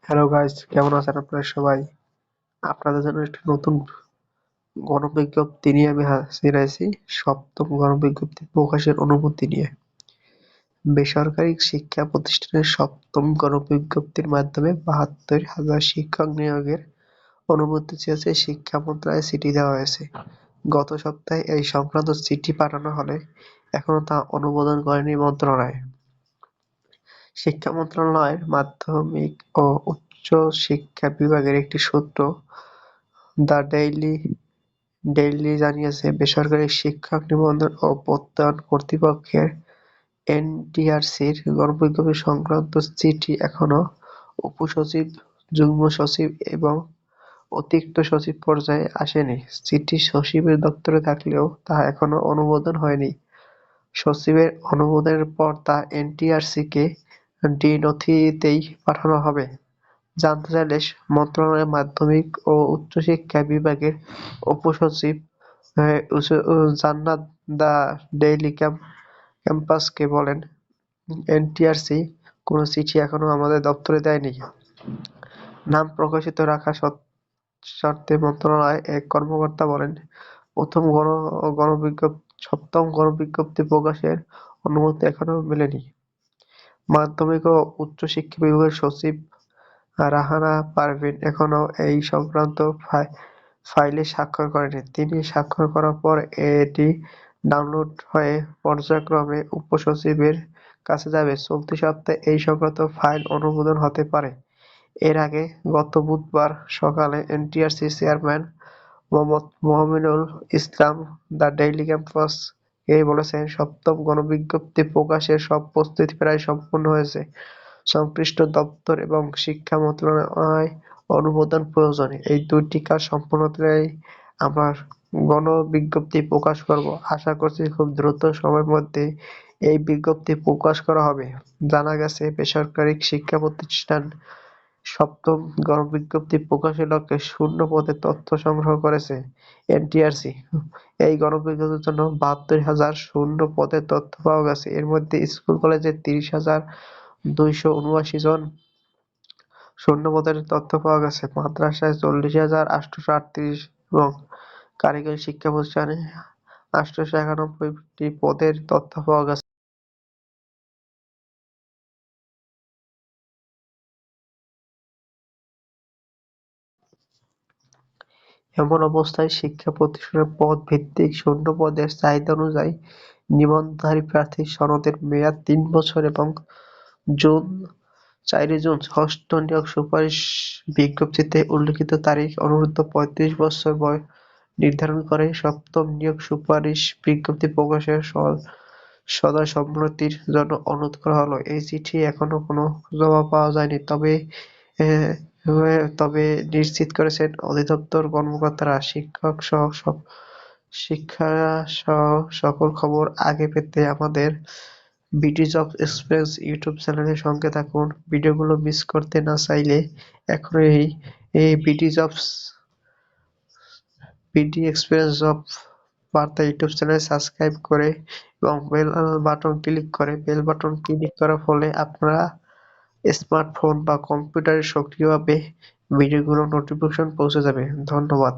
Hello guys, কেমন আছেন আপনারা সবাই? আপনাদের জন্য একটি নতুন গণবিজ্ঞপ্তি নিয়ে আমি হাজির হয়েছি। সপ্তম গণবিজ্ঞপ্তি প্রকাশের অনুমতি নিয়ে। বেসরকারি শিক্ষা প্রতিষ্ঠানের সপ্তম গণবিজ্ঞপ্তির মাধ্যমে ৭২,০০০ শিক্ষক নিয়োগের অনুমতি চেয়েছে শিক্ষা মন্ত্রণালয়ে চিঠি দেওয়া হয়েছে। গত সপ্তাহে এই সংক্রান্ত চিঠি পাঠানো হলে এখনো তা অনুমোদন করেনি মন্ত্রণালয়। শিক্ষা মন্ত্রণালয়ের মাধ্যমিক ও উচ্চ শিক্ষা বিভাগের একটি সূত্র দ্য ডেইলি জানিয়েছে, বেসরকারি শিক্ষক নিবন্ধন ও প্রত্যয়ন কর্তৃপক্ষের এনটিআরসির গণবিজ্ঞপ্তি সংক্রান্ত চিঠি এখনো উপসচিব, যুগ্ম সচিব এবং অতিরিক্ত সচিব পর্যায়ে আসেনি। চিঠি সচিবের দপ্তরে থাকলেও তা এখনো অনুমোদন হয়নি। সচিবের অনুমোদনের পর তা এনটিআরসিকে নথিতেই পাঠানো হবে। জানতে চাইলে মন্ত্রণালয়ের মাধ্যমিক ও উচ্চশিক্ষা বিভাগের উপসচিব জান্নাত দ্য ডেইলি ক্যাম্পাসকে বলেন, এনটিআরসি কোনো চিঠি এখনো আমাদের দপ্তরে দেয়নি। নাম প্রকাশিত রাখার শর্তে মন্ত্রণালয়ের এক কর্মকর্তা বলেন, সপ্তম গণবিজ্ঞপ্তি প্রকাশের অনুমতি এখনো মেলেনি। মাধ্যমিক ও উচ্চশিক্ষা বিভাগের সচিব রাহানা পারভীন এখনো এই সংক্রান্ত ফাইলে স্বাক্ষর করেননি। তিনি স্বাক্ষর করার পর এটি ডাউনলোড হয়ে পর্যায়ক্রমে উপসচিবের কাছে যাবে। চলতি সপ্তাহে এই সংক্রান্ত ফাইল অনুমোদন হতে পারে। এর আগে গত বুধবার সকালে NTRC chairman Mohaminul Islam the Daily ক্যাম্পাসকে বলেছেন, সপ্তম গণবিজ্ঞপ্তি প্রকাশের সব প্রস্তুতি প্রায় সম্পন্ন হয়েছে। সংশ্লিষ্ট দপ্তর এবং শিক্ষা মন্ত্রণালয় অনুমোদন প্রয়োজন। এই দুটি কাজ সম্পন্ন হলেই আমরা গণবিজ্ঞপ্তি প্রকাশ করব। আশা করছি খুব দ্রুত সময়ের মধ্যে এই বিজ্ঞপ্তি প্রকাশ করা হবে। জানা গেছে, বেসরকারি শিক্ষা প্রতিষ্ঠান সপ্তম গণবিজ্ঞপ্তি প্রকাশের লক্ষ্যে শূন্য পদে তথ্য সংগ্রহ করেছে এনটিআরসি। এই গণবিজ্ঞপ্তির জন্য ৭২,০০০ শূন্য পদের তথ্য পাওয়া গেছে। এর মধ্যে স্কুল কলেজে ৩০,২৭৯ জন শূন্য পদের তথ্য পাওয়া গেছে, মাদ্রাসায় ৪০,৮৩৮ এবং কারিগরি শিক্ষা প্রতিষ্ঠানে ৮৯১টি পদের তথ্য পাওয়া গেছে। এমন অবস্থায় শিক্ষা প্রতিষ্ঠানের পদ ভিত্তিক শূন্য পদের চাহিদা অনুযায়ী নিবন্ধনধারী প্রার্থীর সনদের মেয়াদ ৩ বছর এবং ৪ জুন ষষ্ঠ নিয়োগ সুপারিশ বিজ্ঞপ্তিতে উল্লিখিত তারিখ অনুরূপ ৩৫ বছর বয়স নির্ধারণ করে সপ্তম নিয়োগ সুপারিশ বিজ্ঞপ্তি প্রকাশের সদয় সম্মতির জন্য অনুরোধ করা হলো। এই চিঠি এখনো কোনো জবাব পাওয়া যায়নি, তবে নিশ্চিত করেছেন অধিদপ্তর কর্মকর্তারা। শিক্ষাসহ সকল খবর আগে পেতে আমাদের বিডি জবস এক্সপ্রেস ইউটিউব চ্যানেলের সঙ্গে থাকুন। ভিডিওগুলো মিস করতে না চাইলে এখনই এই বিডি এক্সপ্রেস জব বার্তা ইউটিউব চ্যানেল সাবস্ক্রাইব করে এবং বেল বাটন ক্লিক করার ফলে আপনারা স্মার্টফোন বা কম্পিউটারে সক্রিয়ভাবে ভিডিওগুলোর নোটিফিকেশন পৌঁছে যাবে। ধন্যবাদ।